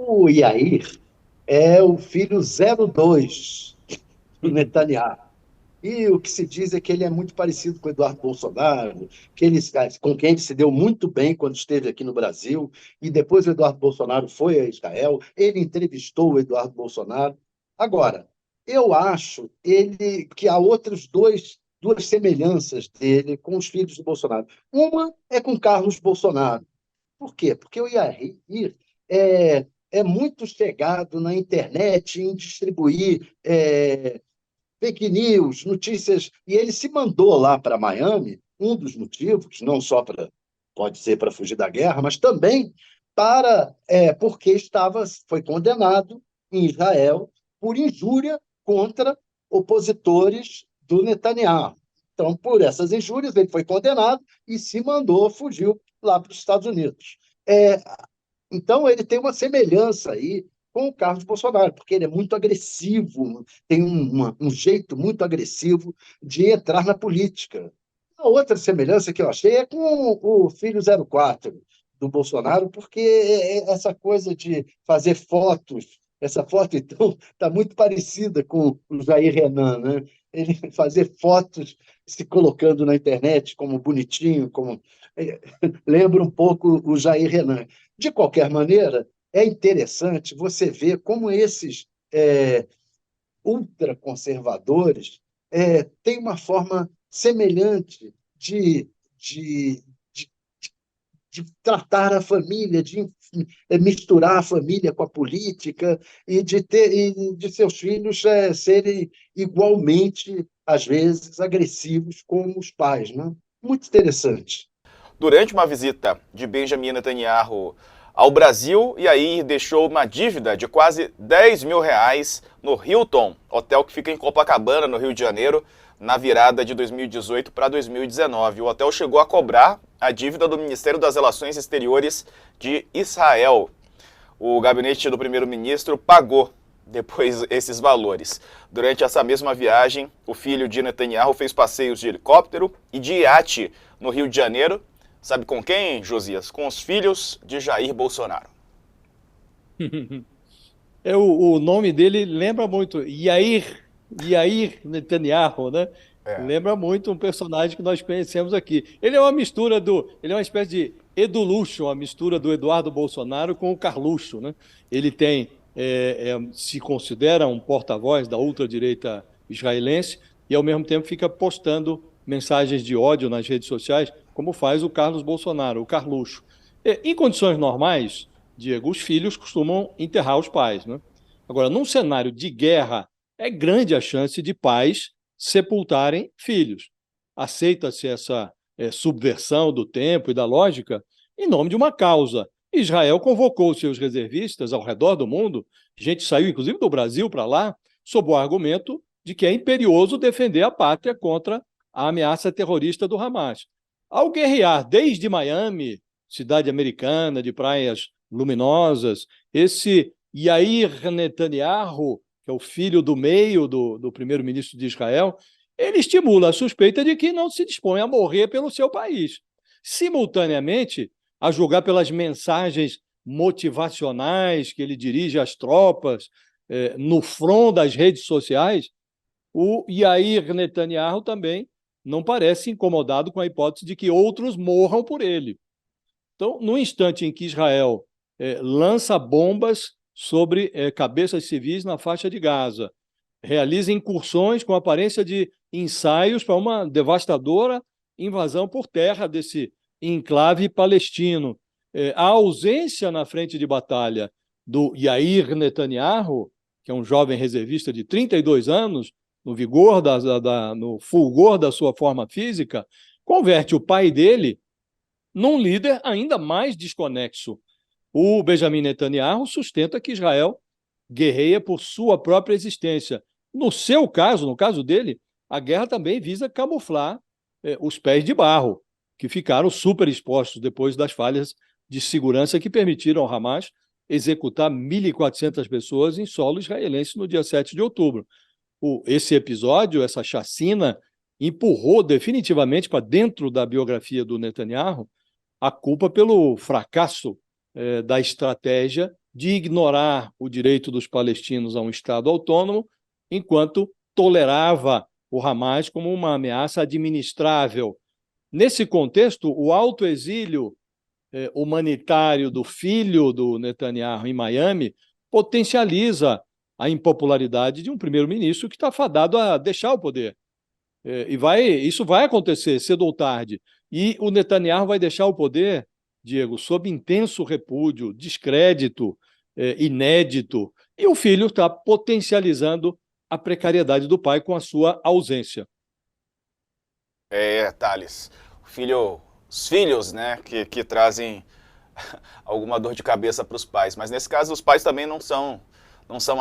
O Yair é o filho 02 do Netanyahu. E o que se diz é que ele é muito parecido com o Eduardo Bolsonaro, com quem ele se deu muito bem quando esteve aqui no Brasil, e depois o Eduardo Bolsonaro foi a Israel, ele entrevistou o Eduardo Bolsonaro. Agora, eu acho que há duas semelhanças dele com os filhos do Bolsonaro. Uma é com Carlos Bolsonaro. Por quê? Porque o Yair é muito chegado na internet em distribuir fake news, notícias, e ele se mandou lá para Miami, um dos motivos, não só para, pode ser para fugir da guerra, mas também porque foi condenado em Israel por injúria contra opositores do Netanyahu. Então, por essas injúrias, ele foi condenado e se mandou, fugiu lá para os Estados Unidos. É, então, ele tem uma semelhança aí com o Carlos Bolsonaro, porque ele é muito agressivo, tem um jeito muito agressivo de entrar na política. A outra semelhança que eu achei é com o filho 04 do Bolsonaro, porque essa coisa de fazer fotos, essa foto, então, está muito parecida com o Jair Renan, né? Ele fazer fotos se colocando na internet como bonitinho, lembra um pouco o Jair Renan. De qualquer maneira, é interessante você ver como esses ultraconservadores têm uma forma semelhante de, de, de tratar a família, de misturar a família com a política e de seus filhos serem igualmente, às vezes, agressivos como os pais. Né? Muito interessante. Durante uma visita de Benjamin Netanyahu ao Brasil, Yair deixou uma dívida de quase 10 mil reais no Hilton, hotel que fica em Copacabana, no Rio de Janeiro, na virada de 2018 para 2019. O hotel chegou a cobrar a dívida do Ministério das Relações Exteriores de Israel. O gabinete do primeiro-ministro pagou depois esses valores. Durante essa mesma viagem, o filho de Netanyahu fez passeios de helicóptero e de iate no Rio de Janeiro. Sabe com quem, Josias? Com os filhos de Jair Bolsonaro. O nome dele lembra muito Yair Netanyahu, né? É. Lembra muito um personagem que nós conhecemos aqui. Ele é uma espécie de Eduluxo, uma mistura do Eduardo Bolsonaro com o Carluxo, né? Ele se considera um porta-voz da ultradireita israelense e, ao mesmo tempo, fica postando mensagens de ódio nas redes sociais, como faz o Carlos Bolsonaro, o Carluxo. Em condições normais, Diego, os filhos costumam enterrar os pais, né? Agora, num cenário de guerra, é grande a chance de pais sepultarem filhos. Aceita-se essa subversão do tempo e da lógica em nome de uma causa. Israel convocou seus reservistas ao redor do mundo, gente saiu inclusive do Brasil para lá, sob o argumento de que é imperioso defender a pátria contra a ameaça terrorista do Hamas. Ao guerrear desde Miami, cidade americana de praias luminosas, esse Yair Netanyahu, que é o filho do meio do primeiro-ministro de Israel, ele estimula a suspeita de que não se dispõe a morrer pelo seu país. Simultaneamente, a julgar pelas mensagens motivacionais que ele dirige às tropas no front das redes sociais, o Yair Netanyahu também não parece incomodado com a hipótese de que outros morram por ele. Então, no instante em que Israel lança bombas sobre cabeças civis na faixa de Gaza, realiza incursões com aparência de ensaios para uma devastadora invasão por terra desse enclave palestino. A ausência na frente de batalha do Yair Netanyahu, que é um jovem reservista de 32 anos, no vigor, no fulgor da sua forma física, converte o pai dele num líder ainda mais desconexo. O Benjamin Netanyahu sustenta que Israel guerreia por sua própria existência. No seu caso, no caso dele, a guerra também visa camuflar os pés de barro, que ficaram super expostos depois das falhas de segurança que permitiram ao Hamas executar 1.400 pessoas em solo israelense no dia 7 de outubro. Esse episódio, essa chacina, empurrou definitivamente para dentro da biografia do Netanyahu a culpa pelo fracasso da estratégia de ignorar o direito dos palestinos a um Estado autônomo, enquanto tolerava o Hamas como uma ameaça administrável. Nesse contexto, o autoexílio humanitário do filho do Netanyahu em Miami potencializa a impopularidade de um primeiro-ministro que está fadado a deixar o poder. Isso vai acontecer cedo ou tarde. E o Netanyahu vai deixar o poder, Diego, sob intenso repúdio, descrédito, inédito. E o filho está potencializando a precariedade do pai com a sua ausência. Thales, os filhos, né, que trazem alguma dor de cabeça para os pais. Mas nesse caso, os pais também não são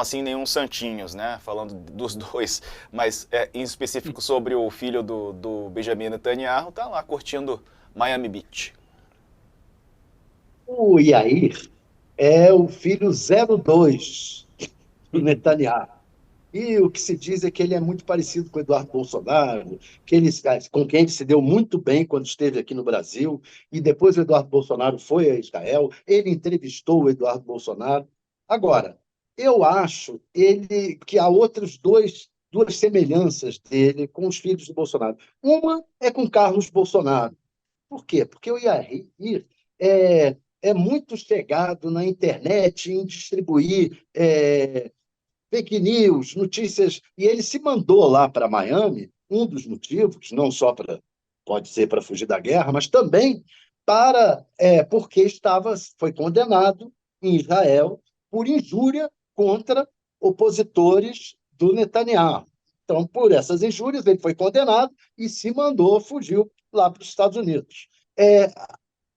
assim nenhum santinhos, né? Falando dos dois, mas em específico sobre o filho do Benjamin Netanyahu, tá lá curtindo Miami Beach. O Yair é o filho 02 do Netanyahu. E o que se diz é que ele é muito parecido com o Eduardo Bolsonaro, com quem ele se deu muito bem quando esteve aqui no Brasil, e depois o Eduardo Bolsonaro foi a Israel, ele entrevistou o Eduardo Bolsonaro. Agora, eu acho que há duas semelhanças dele com os filhos do Bolsonaro. Uma é com Carlos Bolsonaro. Por quê? Porque o Yair é muito chegado na internet em distribuir fake news, notícias, e ele se mandou lá para Miami, um dos motivos, não só pode ser para fugir da guerra, mas também porque foi condenado em Israel por injúria contra opositores do Netanyahu. Então, por essas injúrias, ele foi condenado e se mandou, fugiu lá para os Estados Unidos.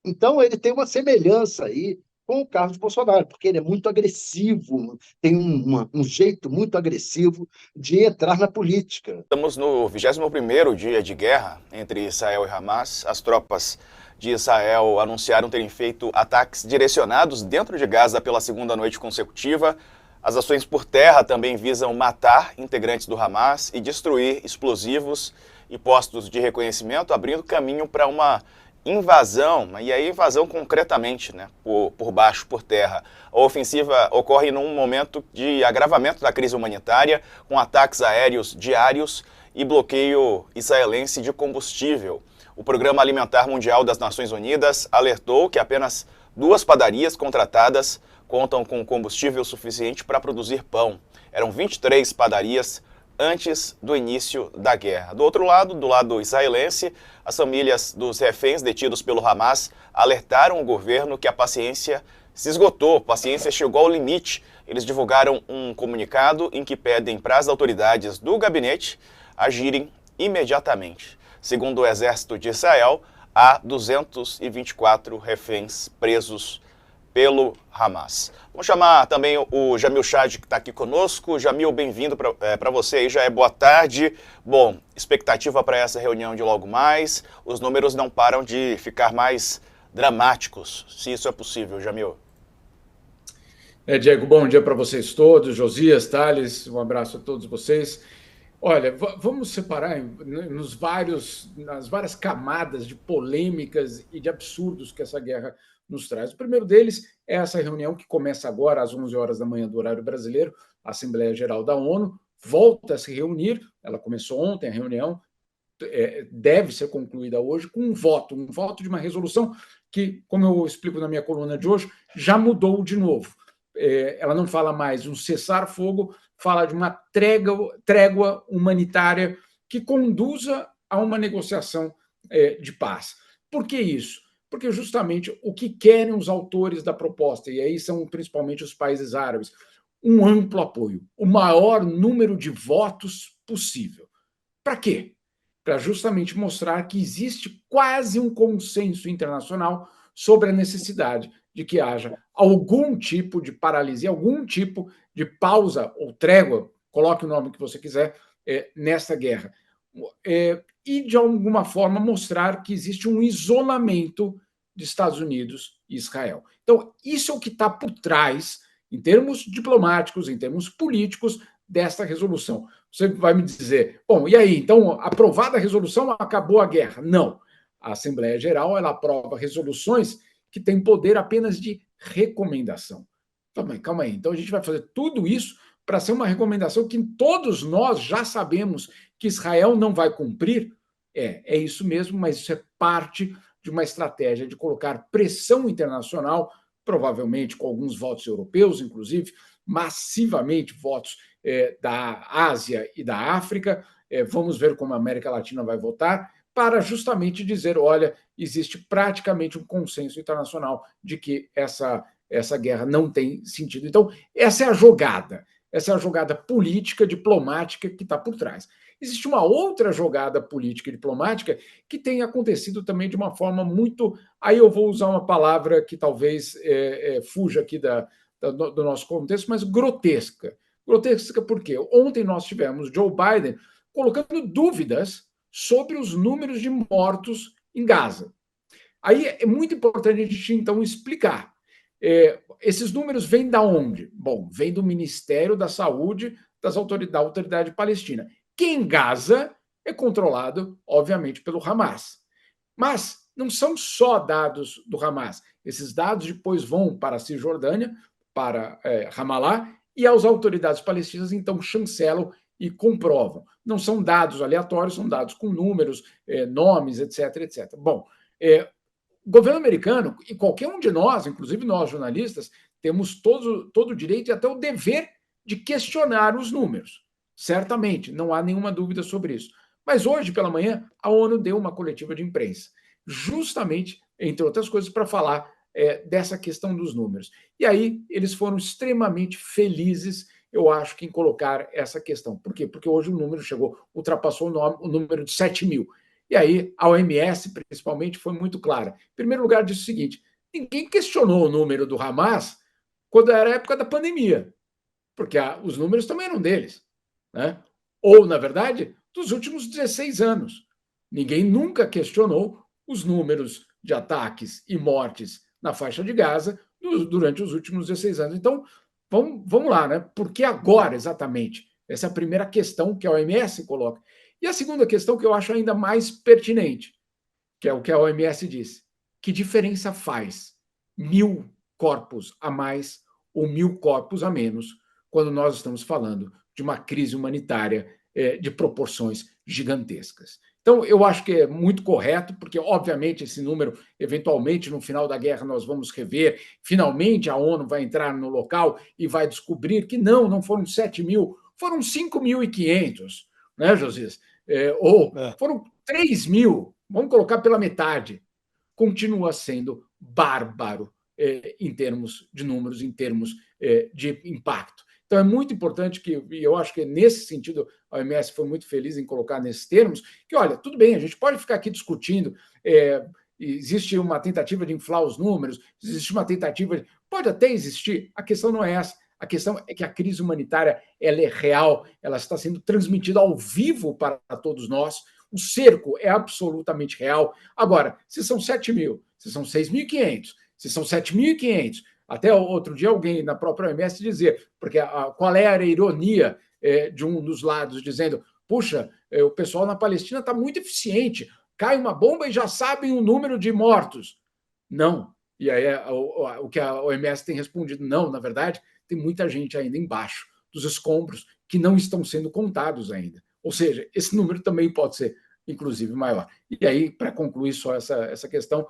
Então, ele tem uma semelhança aí com o Carlos Bolsonaro, porque ele é muito agressivo, tem um jeito muito agressivo de entrar na política. Estamos no 21º dia de guerra entre Israel e Hamas. As tropas de Israel anunciaram terem feito ataques direcionados dentro de Gaza pela segunda noite consecutiva. As ações por terra também visam matar integrantes do Hamas e destruir explosivos e postos de reconhecimento, abrindo caminho para uma invasão, e aí invasão concretamente, né, por baixo, por terra. A ofensiva ocorre num momento de agravamento da crise humanitária, com ataques aéreos diários e bloqueio israelense de combustível. O Programa Alimentar Mundial das Nações Unidas alertou que apenas 2 padarias contratadas contam com combustível suficiente para produzir pão. Eram 23 padarias antes do início da guerra. Do outro lado, do lado israelense, as famílias dos reféns detidos pelo Hamas alertaram o governo que a paciência se esgotou, a paciência chegou ao limite. Eles divulgaram um comunicado em que pedem para as autoridades do gabinete agirem imediatamente. Segundo o exército de Israel, há 224 reféns presos pelo Hamas. Vamos chamar também o Jamil Chad, que está aqui conosco. Jamil, bem-vindo para você aí, já é boa tarde. Bom, expectativa para essa reunião de logo mais. Os números não param de ficar mais dramáticos, se isso é possível, Jamil. Diego, bom dia para vocês todos. Josias, Thales, um abraço a todos vocês. Olha, vamos separar nas várias camadas de polêmicas e de absurdos que essa guerra nos traz. O primeiro deles é essa reunião que começa agora às 11 horas da manhã do horário brasileiro. A Assembleia Geral da ONU volta a se reunir. Ela começou ontem a reunião, deve ser concluída hoje com um voto de uma resolução que, como eu explico na minha coluna de hoje, já mudou de novo. Ela não fala mais de um cessar-fogo, fala de uma trégua humanitária que conduza a uma negociação de paz. Por que isso? Porque justamente o que querem os autores da proposta, e aí são principalmente os países árabes, um amplo apoio, o maior número de votos possível. Para quê? Para justamente mostrar que existe quase um consenso internacional sobre a necessidade de que haja algum tipo de paralisia, algum tipo de pausa ou trégua, coloque o nome que você quiser, nessa guerra. E, de alguma forma, mostrar que existe um isolamento de Estados Unidos e Israel. Então, isso é o que está por trás, em termos diplomáticos, em termos políticos, dessa resolução. Você vai me dizer, bom, e aí? Então, aprovada a resolução, acabou a guerra? Não. A Assembleia Geral ela aprova resoluções que têm poder apenas de recomendação. Mas calma aí, então a gente vai fazer tudo isso para ser uma recomendação que todos nós já sabemos que Israel não vai cumprir? É isso mesmo, mas isso é parte de uma estratégia de colocar pressão internacional, provavelmente com alguns votos europeus, inclusive, massivamente votos da Ásia e da África. Vamos ver como a América Latina vai votar, para justamente dizer, olha, existe praticamente um consenso internacional de que essa guerra não tem sentido. Então, essa é a jogada política, diplomática que está por trás. Existe uma outra jogada política e diplomática que tem acontecido também de uma forma muito... Aí eu vou usar uma palavra que talvez fuja aqui do nosso contexto, mas grotesca. Grotesca por quê? Ontem nós tivemos Joe Biden colocando dúvidas sobre os números de mortos em Gaza. Aí é muito importante a gente, então, explicar. Esses números vêm da onde? Bom, vem do Ministério da Saúde da Autoridade Palestina, que em Gaza é controlado, obviamente, pelo Hamas. Mas não são só dados do Hamas. Esses dados depois vão para a Cisjordânia, para Ramallah, e as autoridades palestinas, então, chancelam e comprovam. Não são dados aleatórios, são dados com números, nomes, etc, etc. Bom, o governo americano, e qualquer um de nós, inclusive nós jornalistas, temos todo o direito e até o dever de questionar os números. Certamente, não há nenhuma dúvida sobre isso. Mas hoje, pela manhã, a ONU deu uma coletiva de imprensa, justamente, entre outras coisas, para falar dessa questão dos números. E aí, eles foram extremamente felizes, eu acho, que em colocar essa questão. Por quê? Porque hoje o número ultrapassou o número de 7 mil. E aí, a OMS, principalmente, foi muito clara. Em primeiro lugar, disse o seguinte: ninguém questionou o número do Hamas quando era a época da pandemia, porque os números também eram deles, né? Ou, na verdade, dos últimos 16 anos. Ninguém nunca questionou os números de ataques e mortes na faixa de Gaza durante os últimos 16 anos. Então, vamos lá, né? Por que agora, exatamente? Essa é a primeira questão que a OMS coloca. E a segunda questão, que eu acho ainda mais pertinente, que é o que a OMS diz: que diferença faz 1.000 corpos a mais ou 1.000 corpos a menos quando nós estamos falando de uma crise humanitária de proporções gigantescas? Então, eu acho que é muito correto, porque, obviamente, esse número, eventualmente, no final da guerra, nós vamos rever. Finalmente, a ONU vai entrar no local e vai descobrir que não foram 7 mil, foram 5.500, né, Josias? Ou foram 3 mil, vamos colocar pela metade. Continua sendo bárbaro em termos de números, em termos de impacto. Então, é muito importante e eu acho que nesse sentido a OMS foi muito feliz em colocar nesses termos, que, olha, tudo bem, a gente pode ficar aqui discutindo, existe uma tentativa de inflar os números, existe uma tentativa, pode até existir, a questão não é essa. A questão é que a crise humanitária ela é real, ela está sendo transmitida ao vivo para todos nós, o cerco é absolutamente real. Agora, se são 7 mil, se são 6.500, se são 7.500, até outro dia alguém na própria OMS dizer, porque qual era a ironia de um dos lados, dizendo, puxa, o pessoal na Palestina está muito eficiente, cai uma bomba e já sabem o número de mortos. Não. E aí o que a OMS tem respondido, não, na verdade, tem muita gente ainda embaixo dos escombros que não estão sendo contados ainda. Ou seja, esse número também pode ser, inclusive, maior. E aí, para concluir só essa questão,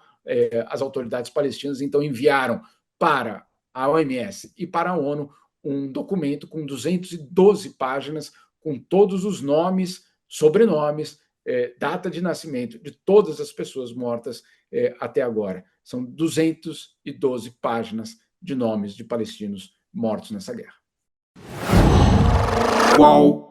as autoridades palestinas, então, enviaram para a OMS e para a ONU um documento com 212 páginas, com todos os nomes, sobrenomes, data de nascimento de todas as pessoas mortas até agora. São 212 páginas de nomes de palestinos mortos nessa guerra. Uau!